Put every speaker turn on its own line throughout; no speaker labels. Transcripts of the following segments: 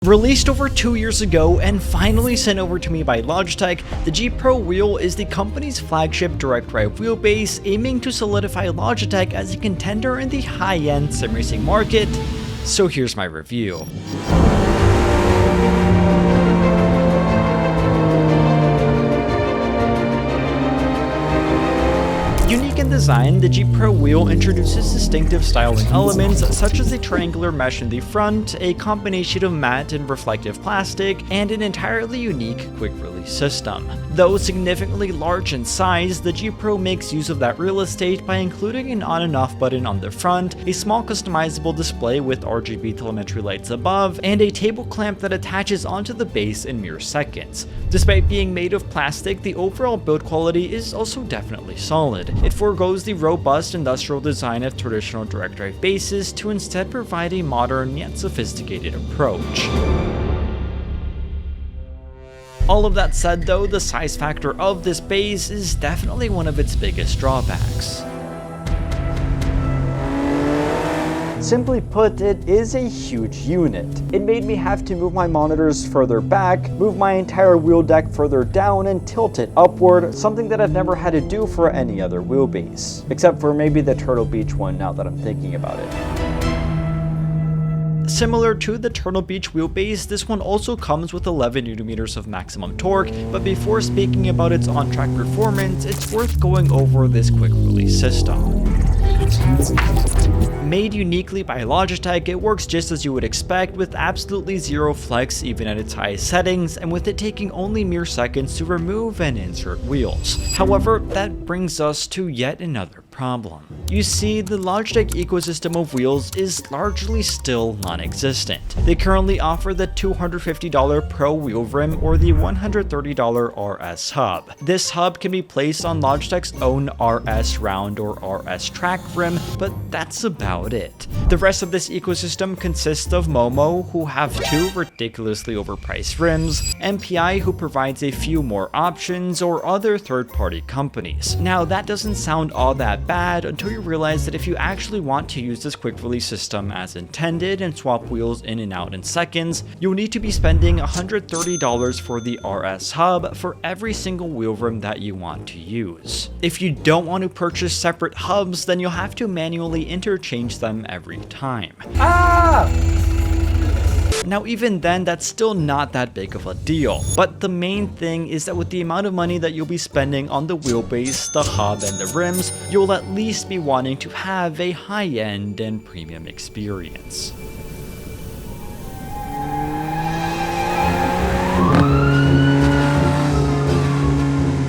Released over 2 years ago and finally sent over to me by Logitech, the G Pro Wheel is the company's flagship direct drive wheelbase, aiming to solidify Logitech as a contender in the high-end sim racing market. So here's my review. Unique in design, the G Pro Wheel introduces distinctive styling elements such as a triangular mesh in the front, a combination of matte and reflective plastic, and an entirely unique quick-release system. Though significantly large in size, the G Pro makes use of that real estate by including an on and off button on the front, a small customizable display with RGB telemetry lights above, and a table clamp that attaches onto the base in mere seconds. Despite being made of plastic, the overall build quality is also definitely solid. It forgoes the robust industrial design of traditional direct drive bases to instead provide a modern yet sophisticated approach. All of that said though, the size factor of this base is definitely one of its biggest drawbacks. Simply put, it is a huge unit. It made me have to move my monitors further back, move my entire wheel deck further down, and tilt it upward, something that I've never had to do for any other wheelbase. Except for maybe the Turtle Beach one now that I'm thinking about it. Similar to the Turtle Beach wheelbase, this one also comes with 11 Nm of maximum torque, but before speaking about its on-track performance, it's worth going over this quick-release system. Made uniquely by Logitech, it works just as you would expect, with absolutely zero flex even at its highest settings, and with it taking only mere seconds to remove and insert wheels. However, that brings us to yet another problem. You see, the Logitech ecosystem of wheels is largely still non-existent. They currently offer the $250 Pro wheel rim or the $130 RS hub. This hub can be placed on Logitech's own RS round or RS track rim, but that's about it. The rest of this ecosystem consists of Momo, who have two ridiculously overpriced rims, MPI, who provides a few more options, or other third-party companies. Now, that doesn't sound all that bad until you realize that if you actually want to use this quick release system as intended and swap wheels in and out in seconds, you'll need to be spending $130 for the RS hub for every single wheel rim that you want to use. If you don't want to purchase separate hubs, then you'll have to manually interchange them every time. Now even then, that's still not that big of a deal, but the main thing is that with the amount of money that you'll be spending on the wheelbase, the hub, and the rims, you'll at least be wanting to have a high-end and premium experience.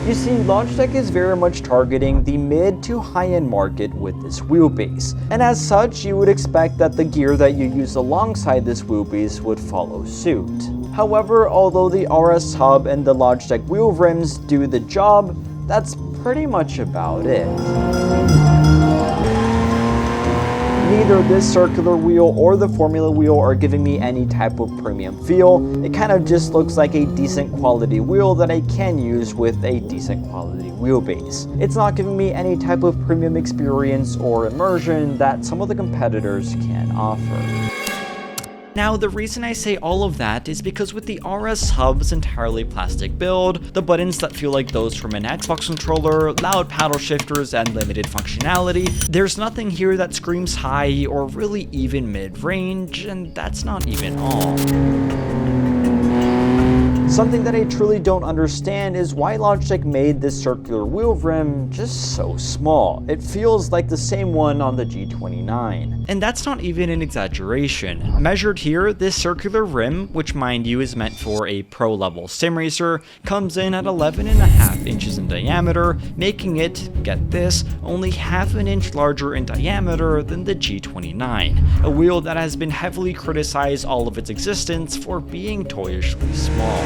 You see, Logitech is very much targeting the mid to high-end market with this wheelbase, and as such, you would expect that the gear that you use alongside this wheelbase would follow suit. However, although the RS hub and the Logitech wheel rims do the job, that's pretty much about it. Neither this circular wheel or the formula wheel are giving me any type of premium feel. It kind of just looks like a decent quality wheel that I can use with a decent quality wheelbase. It's not giving me any type of premium experience or immersion that some of the competitors can offer. Now, the reason I say all of that is because with the RS hub's entirely plastic build, the buttons that feel like those from an Xbox controller, loud paddle shifters, and limited functionality, there's nothing here that screams high or really even mid-range, and that's not even all. Something that I truly don't understand is why Logitech made this circular wheel rim just so small. It feels like the same one on the G29. And that's not even an exaggeration. Measured here, this circular rim, which mind you is meant for a pro-level sim racer, comes in at 11.5 inches in diameter, making it, get this, only half an inch larger in diameter than the G29, a wheel that has been heavily criticized all of its existence for being toyishly small.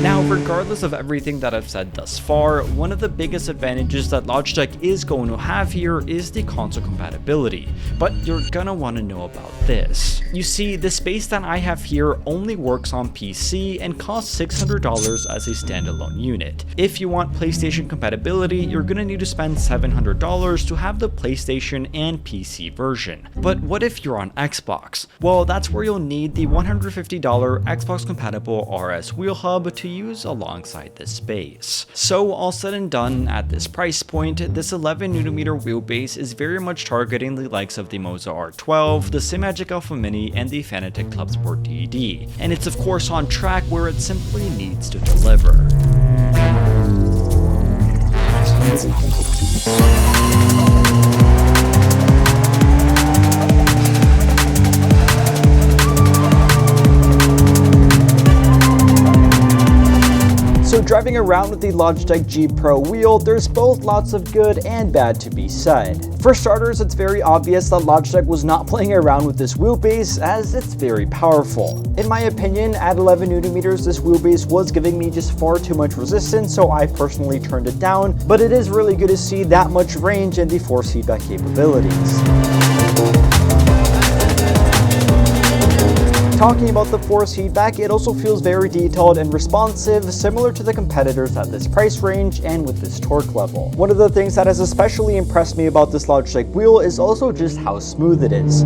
Now, regardless of everything that I've said thus far, one of the biggest advantages that Logitech is going to have here is the console compatibility, but you're gonna want to know about this. You see, the space that I have here only works on PC and costs $600 as a standalone unit. If you want PlayStation compatibility, you're gonna need to spend $700 to have the PlayStation and PC version. But what if you're on Xbox? Well, that's where you'll need the $150 Xbox compatible RS wheel hub to use alongside this space. So all said and done, at this price point, this 11mm wheelbase is very much targeting the likes of the MOZA R12, the Simagic Alpha Mini, and the Fanatec Club Sport DD, and it's of course on track where it simply needs to deliver. So driving around with the Logitech G Pro wheel, there's both lots of good and bad to be said. For starters, it's very obvious that Logitech was not playing around with this wheelbase, as it's very powerful. In my opinion, at 11mm, this wheelbase was giving me just far too much resistance, so I personally turned it down, but it is really good to see that much range and the force feedback capabilities. Talking about the force feedback, it also feels very detailed and responsive, similar to the competitors at this price range and with this torque level. One of the things that has especially impressed me about this Logitech wheel is also just how smooth it is.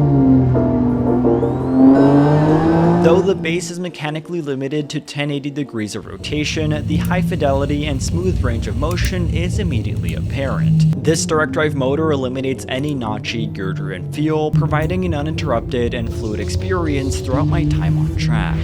Though the base is mechanically limited to 1080 degrees of rotation, the high fidelity and smooth range of motion is immediately apparent. This direct drive motor eliminates any notchy, gear-driven feel, providing an uninterrupted and fluid experience throughout my time on track.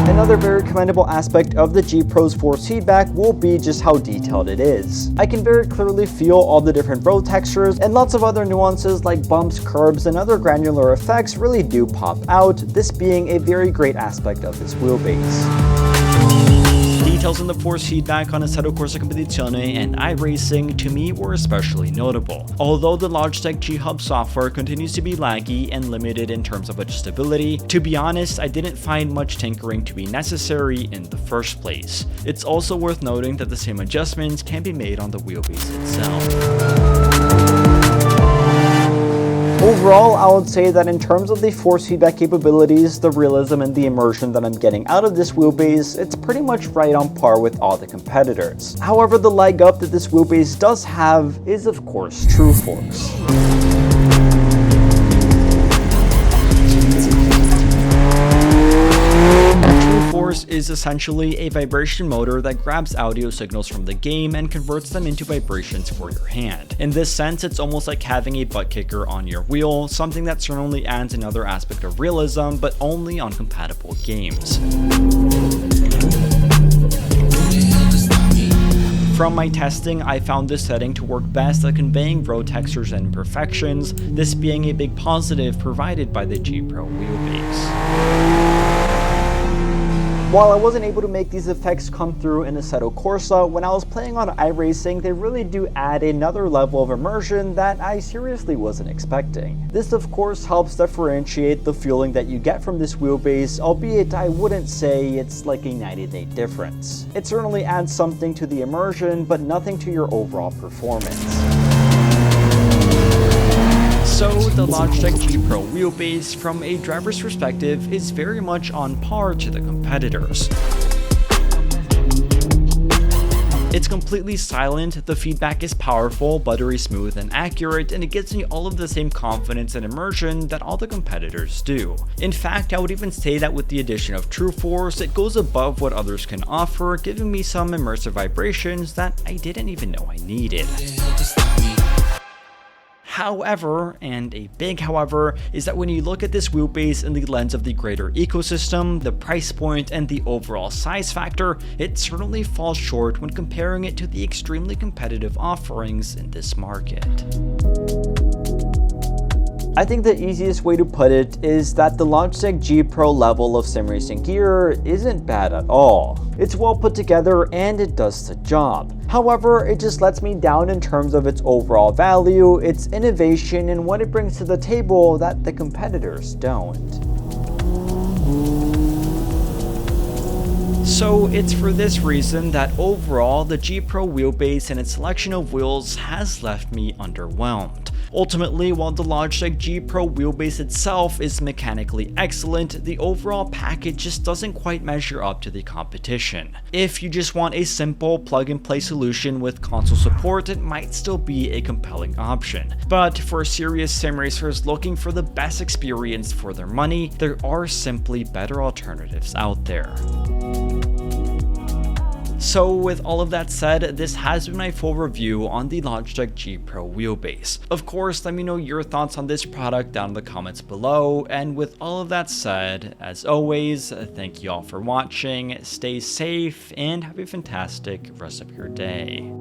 Another very commendable aspect of the G Pro's force feedback will be just how detailed it is. I can very clearly feel all the different road textures, and lots of other nuances like bumps, curbs, and other granular effects really do pop out, this being a very great aspect of this wheelbase. Details in the force feedback on Assetto Corsa Competizione and iRacing to me were especially notable. Although the Logitech G Hub software continues to be laggy and limited in terms of adjustability, to be honest, I didn't find much tinkering to be necessary in the first place. It's also worth noting that the same adjustments can be made on the wheelbase itself. Overall, I would say that in terms of the force feedback capabilities, the realism and the immersion that I'm getting out of this wheelbase, it's pretty much right on par with all the competitors. However, the leg up that this wheelbase does have is of course True Force. Force is essentially a vibration motor that grabs audio signals from the game and converts them into vibrations for your hand. In this sense, it's almost like having a butt kicker on your wheel, something that certainly adds another aspect of realism, but only on compatible games. From my testing, I found this setting to work best at conveying road textures and imperfections, this being a big positive provided by the G Pro wheelbase. While I wasn't able to make these effects come through in Assetto Corsa, when I was playing on iRacing, they really do add another level of immersion that I seriously wasn't expecting. This of course helps differentiate the feeling that you get from this wheelbase, albeit I wouldn't say it's like a night and day difference. It certainly adds something to the immersion, but nothing to your overall performance. So the Logitech G Pro wheelbase, from a driver's perspective, is very much on par to the competitors. It's completely silent, the feedback is powerful, buttery smooth and accurate, and it gives me all of the same confidence and immersion that all the competitors do. In fact, I would even say that with the addition of True Force, it goes above what others can offer, giving me some immersive vibrations that I didn't even know I needed. However, and a big however, is that when you look at this wheelbase in the lens of the greater ecosystem, the price point, and the overall size factor, it certainly falls short when comparing it to the extremely competitive offerings in this market.
I think the easiest way to put it is that the Logitech G Pro level of sim racing gear isn't bad at all. It's well put together and it does the job. However, it just lets me down in terms of its overall value, its innovation, and what it brings to the table that the competitors don't.
So it's for this reason that overall the G Pro Wheelbase and its selection of wheels has left me underwhelmed. Ultimately, while the Logitech G Pro Wheelbase itself is mechanically excellent, the overall package just doesn't quite measure up to the competition. If you just want a simple plug-and-play solution with console support, it might still be a compelling option. But for serious sim racers looking for the best experience for their money, there are simply better alternatives out there. So with all of that said, this has been my full review on the Logitech G Pro Wheelbase. Of course, let me know your thoughts on this product down in the comments below, and with all of that said, as always, thank you all for watching, stay safe, and have a fantastic rest of your day.